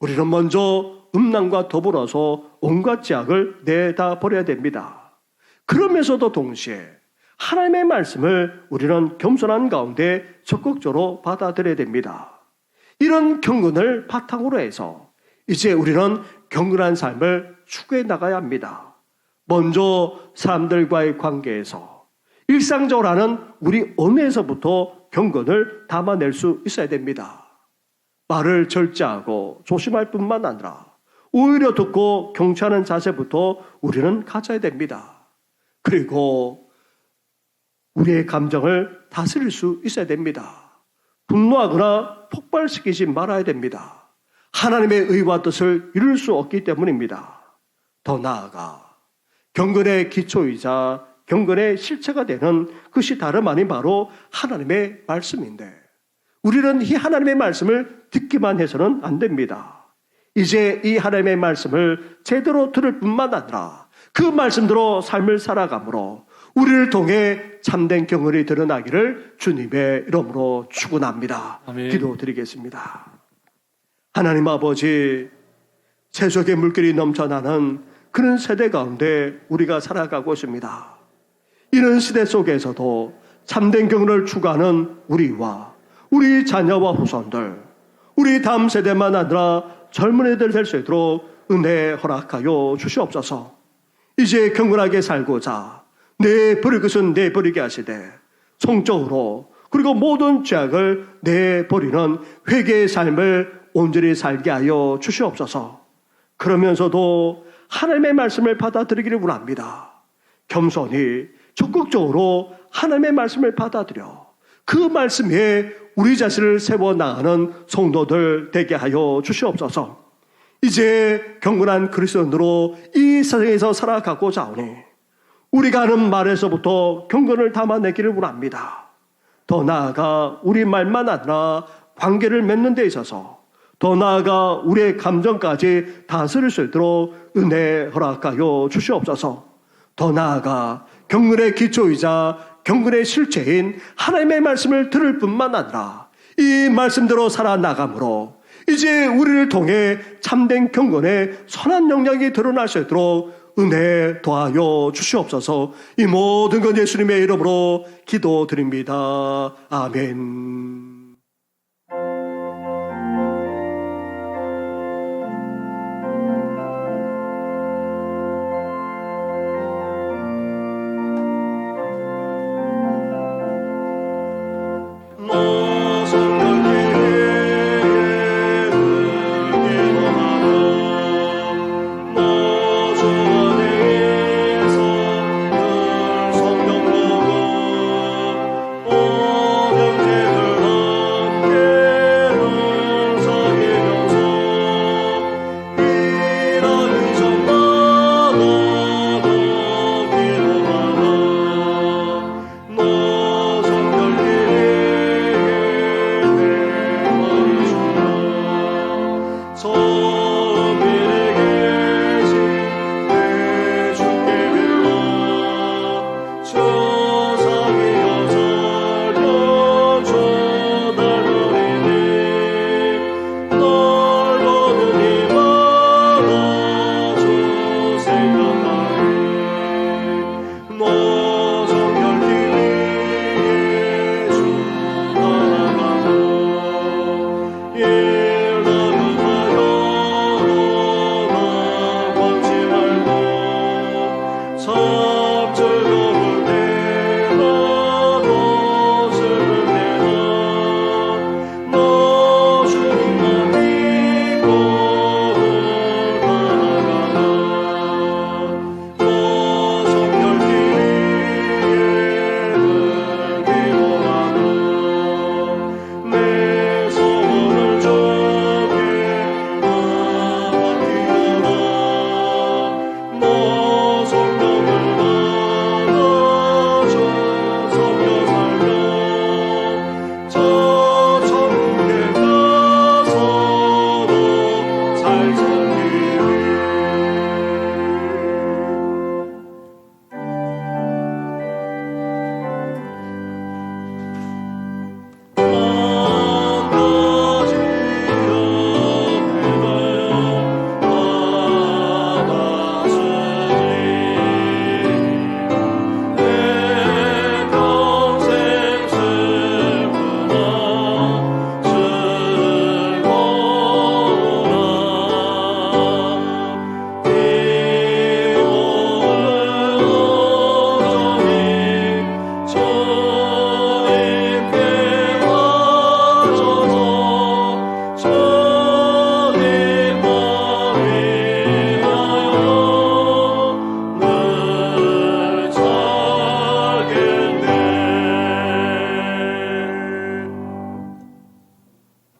S1: 우리는 먼저 음란과 더불어서 온갖 죄악을 내다 버려야 됩니다. 그러면서도 동시에 하나님의 말씀을 우리는 겸손한 가운데 적극적으로 받아들여야 됩니다. 이런 경건을 바탕으로 해서 이제 우리는 경건한 삶을 추구해 나가야 합니다. 먼저 사람들과의 관계에서 일상적으로 하는 우리 언어에서부터 경건을 담아낼 수 있어야 됩니다. 말을 절제하고 조심할 뿐만 아니라 오히려 듣고 경청하는 자세부터 우리는 가져야 됩니다. 그리고 우리의 감정을 다스릴 수 있어야 됩니다. 분노하거나 폭발시키지 말아야 됩니다. 하나님의 의와 뜻을 이룰 수 없기 때문입니다. 더 나아가 경건의 기초이자 경건의 실체가 되는 그것이 다름 아닌 바로 하나님의 말씀인데 우리는 이 하나님의 말씀을 듣기만 해서는 안 됩니다. 이제 이 하나님의 말씀을 제대로 들을 뿐만 아니라 그 말씀대로 삶을 살아가므로 우리를 통해 참된 경건이 드러나기를 주님의 이름으로 축원합니다.
S2: 아멘.
S1: 기도드리겠습니다. 하나님 아버지, 세속의 물결이 넘쳐나는 그런 세대 가운데 우리가 살아가고 있습니다. 이런 시대 속에서도 참된 경건을 추구하는 우리와 우리 자녀와 후손들, 우리 다음 세대만 아니라 젊은이들 될 수 있도록 은혜 허락하여 주시옵소서. 이제 경건하게 살고자 내버릴 것은 내버리게 하시되 성적으로 그리고 모든 죄악을 내버리는 회개의 삶을 온전히 살게 하여 주시옵소서. 그러면서도 하나님의 말씀을 받아들이기를 원합니다. 겸손히 적극적으로 하나님의 말씀을 받아들여 그 말씀에 우리 자신을 세워나가는 성도들 되게 하여 주시옵소서. 이제 경건한 그리스도인으로 이 세상에서 살아가고자 하오니 우리가 하는 말에서부터 경건을 담아내기를 원합니다. 더 나아가 우리 말만 아니라 관계를 맺는 데 있어서 더 나아가 우리의 감정까지 다스릴 수 있도록 은혜 허락하여 주시옵소서. 더 나아가 경건의 기초이자 경건의 실체인 하나님의 말씀을 들을 뿐만 아니라 이 말씀대로 살아나감으로 이제 우리를 통해 참된 경건의 선한 영향이 드러날 수 있도록 은혜 더하여 주시옵소서. 이 모든 건 예수님의 이름으로 기도드립니다. 아멘.
S4: 성경 보고 오병제를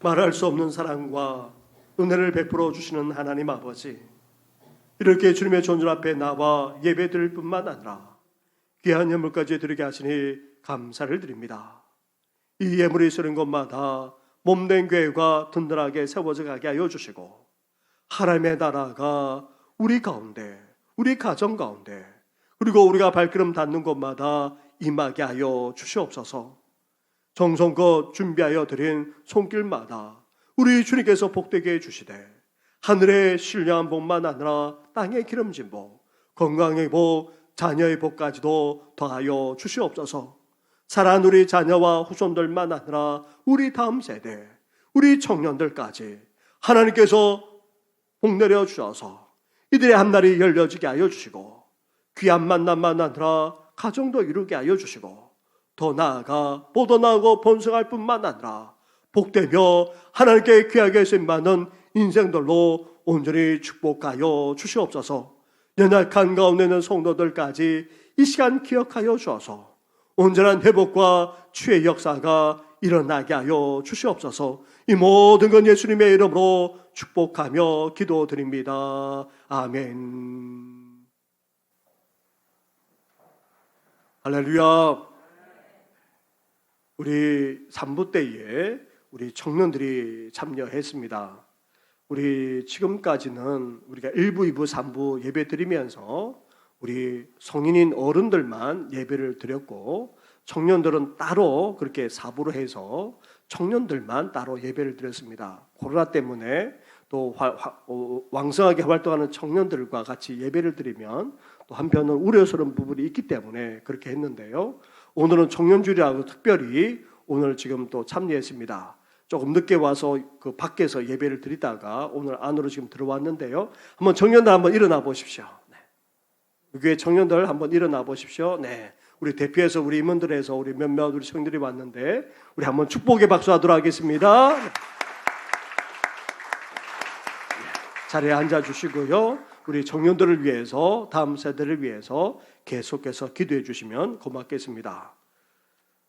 S1: 말할 수 없는 사랑과 은혜를 베풀어 주시는 하나님 아버지, 이렇게 주님의 존재 앞에 나와 예배드릴 뿐만 아니라 귀한 예물까지 드리게 하시니 감사를 드립니다. 이 예물이 쓰는 곳마다 몸된 교회가 든든하게 세워져 가게 하여 주시고, 하나님의 나라가 우리 가운데, 우리 가정 가운데, 그리고 우리가 발걸음 닿는 곳마다 임하게 하여 주시옵소서. 정성껏 준비하여 드린 손길마다 우리 주님께서 복되게 해주시되, 하늘의 신령한 복만 아니라 땅의 기름진 복, 건강의 복, 자녀의 복까지도 더하여 주시옵소서. 사랑하는 우리 자녀와 후손들만 아니라 우리 다음 세대, 우리 청년들까지 하나님께서 복 내려 주셔서 이들의 한날이 열려지게 하여 주시고, 귀한 만남만 아니라 가정도 이루게 하여 주시고, 더 나아가 뻗어나오고 번성할 뿐만 아니라 복되며 하나님께 귀하게 쓰임받는 인생들로 온전히 축복하여 주시옵소서. 연약한 가운데 있는 성도들까지 이 시간 기억하여 주어서 온전한 회복과 치유의 역사가 일어나게 하여 주시옵소서. 이 모든 건 예수님의 이름으로 축복하며 기도드립니다. 아멘. 할렐루야. 우리 3부 때에 우리 청년들이 참여했습니다. 우리 지금까지는 우리가 1부, 2부, 3부 예배 드리면서 우리 성인인 어른들만 예배를 드렸고, 청년들은 따로 그렇게 4부로 해서 청년들만 따로 예배를 드렸습니다. 코로나 때문에 또 왕성하게 활동하는 청년들과 같이 예배를 드리면 또 한편은 우려스러운 부분이 있기 때문에 그렇게 했는데요. 오늘은 청년주일이라고 특별히 오늘 지금 또 참여했습니다. 조금 늦게 와서 그 밖에서 예배를 드리다가 오늘 안으로 지금 들어왔는데요. 한번 청년들 한번 일어나 보십시오. 네. 교회 청년들 한번 일어나 보십시오. 네. 우리 대표해서 우리 임원들에서 우리 몇몇 우리 청년들이 왔는데 우리 한번 축복의 박수하도록 하겠습니다. 네. 자리에 앉아 주시고요. 우리 청년들을 위해서, 다음 세대를 위해서 계속해서 기도해 주시면 고맙겠습니다.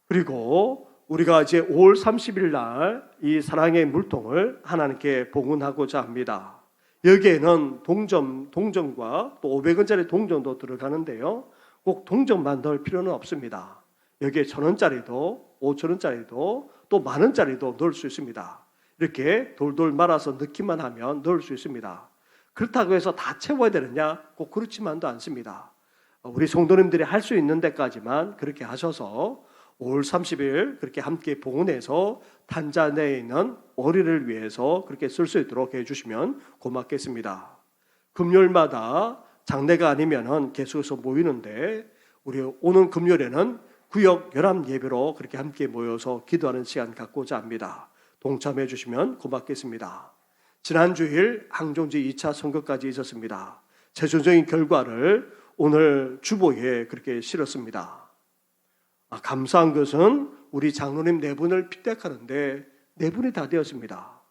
S1: 그리고 우리가 이제 5월 30일 날 이 사랑의 물통을 하나님께 봉헌하고자 합니다. 여기에는 동전과 또 500원짜리 동전도 들어가는데요. 꼭 동전만 넣을 필요는 없습니다. 여기에 1,000원짜리도 5,000원짜리도 또 10,000원짜리도 넣을 수 있습니다. 이렇게 돌돌 말아서 넣기만 하면 넣을 수 있습니다. 그렇다고 해서 다 채워야 되느냐? 꼭 그렇지만도 않습니다. 우리 성도님들이 할 수 있는 데까지만 그렇게 하셔서 5월 30일 그렇게 함께 봉헌해서 탄자네에 있는 어린이를 위해서 그렇게 쓸 수 있도록 해주시면 고맙겠습니다. 금요일마다 장례가 아니면은 계속해서 모이는데 우리 오는 금요일에는 구역 연합 예배로 그렇게 함께 모여서 기도하는 시간 갖고자 합니다. 동참해 주시면 고맙겠습니다. 지난 주일 항종지 2차 선거까지 있었습니다. 최종적인 결과를 오늘 주보에 그렇게 실었습니다. 감사한 것은 우리 장로님 4분을 픽택하는데 4분이 다 되었습니다.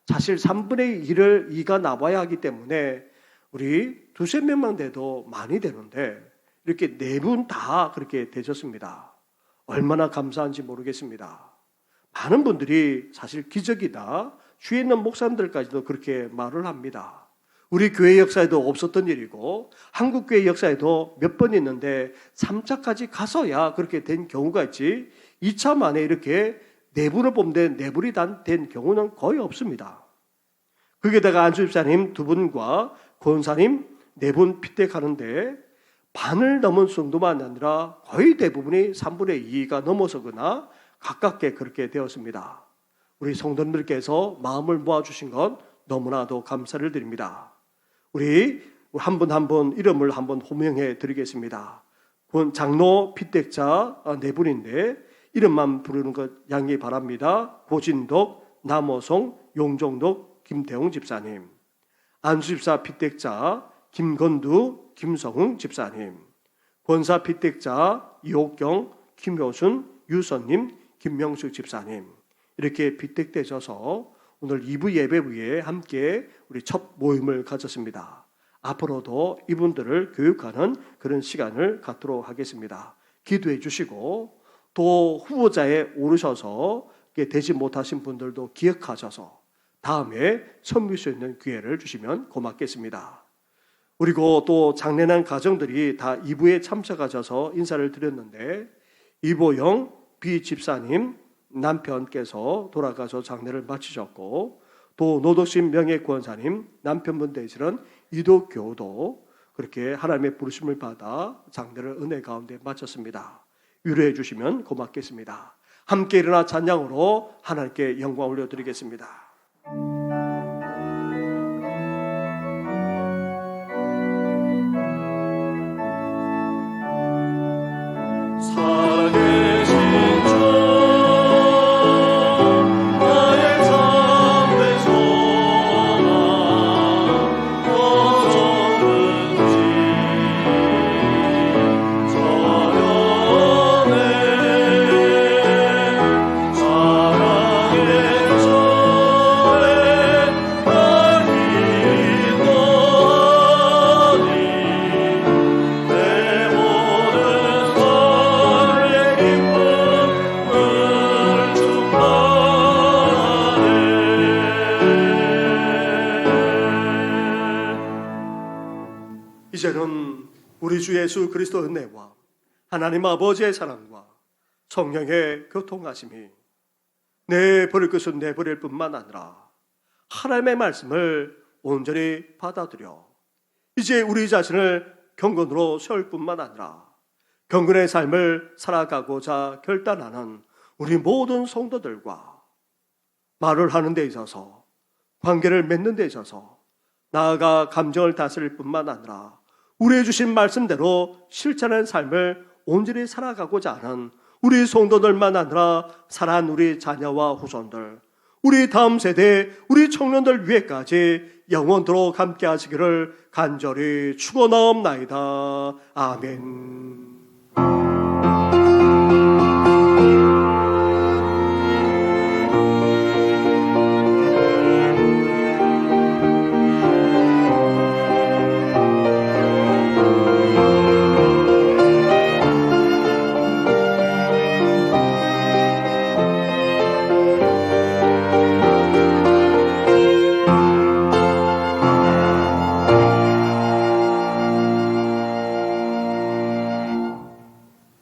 S1: 사실 3분의 1을 2가 나와야 하기 때문에 우리 2-3명만 돼도 많이 되는데 이렇게 4분 다 그렇게 되셨습니다. 얼마나 감사한지 모르겠습니다. 많은 분들이 사실 기적이다, 주위에 있는 목사님들까지도 그렇게 말을 합니다. 우리 교회 역사에도 없었던 일이고 한국 교회 역사에도 몇 번 있는데 3차까지 가서야 그렇게 된 경우가 있지 2차 만에 이렇게 4분을 뽑는데 4분이 된 경우는 거의 없습니다. 거기에다가 안수 집사님 2분과 권사님 4분 픽택하는데 반을 넘은 정도만 아니라 거의 대부분이 3분의 2가 넘어서거나 가깝게 그렇게 되었습니다. 우리 성도님들께서 마음을 모아주신 것 너무나도 감사를 드립니다. 우리 한 분 한 분 이름을 한번 호명해 드리겠습니다. 장로 픽택자 4분인데 이름만 부르는 것 양해 바랍니다. 고진덕, 남호성, 용종덕, 김태웅 집사님. 안수집사 픽택자 김건두, 김성흥 집사님. 권사 픽택자 이옥경, 김효순, 유선님, 김명숙 집사님. 이렇게 픽택되셔서 오늘 2부 예배 위에 함께 우리 첫 모임을 가졌습니다. 앞으로도 이분들을 교육하는 그런 시간을 갖도록 하겠습니다. 기도해 주시고 또 후보자에 오르셔서 되지 못하신 분들도 기억하셔서 다음에 섬길 수 있는 기회를 주시면 고맙겠습니다. 그리고 또 장례난 가정들이 다 2부에 참석하셔서 인사를 드렸는데 이보영 비집사님 남편께서 돌아가서 장례를 마치셨고 또 노덕신 명예구원사님 남편분 되시는 이도교도 그렇게 하나님의 부르심을 받아 장례를 은혜 가운데 마쳤습니다. 위로해 주시면 고맙겠습니다. 함께 일어나 찬양으로 하나님께 영광 올려드리겠습니다.
S2: 살아계신 주 나의 삶의 소망 어쩌든지 저련해 사랑의 전에 날 인도하니 내 모든 삶의 기쁨을 축복하네.
S1: 이제는 우리 주 예수 그리스도 은혜와 하나님 아버지의 사랑과 성령의 교통하심이 내버릴 것은 내버릴 뿐만 아니라 하나님의 말씀을 온전히 받아들여 이제 우리 자신을 경건으로 세울 뿐만 아니라 경건의 삶을 살아가고자 결단하는 우리 모든 성도들과 말을 하는 데 있어서 관계를 맺는 데 있어서 나아가 감정을 다스릴 뿐만 아니라 우리의 주신 말씀대로 실천하는 삶을 온전히 살아가고자 하는 우리 성도들만 아니라 사랑하는 우리 자녀와 후손들, 우리 다음 세대, 우리 청년들 위에까지 영원토록 함께 하시기를 간절히 축원하옵나이다. 아멘.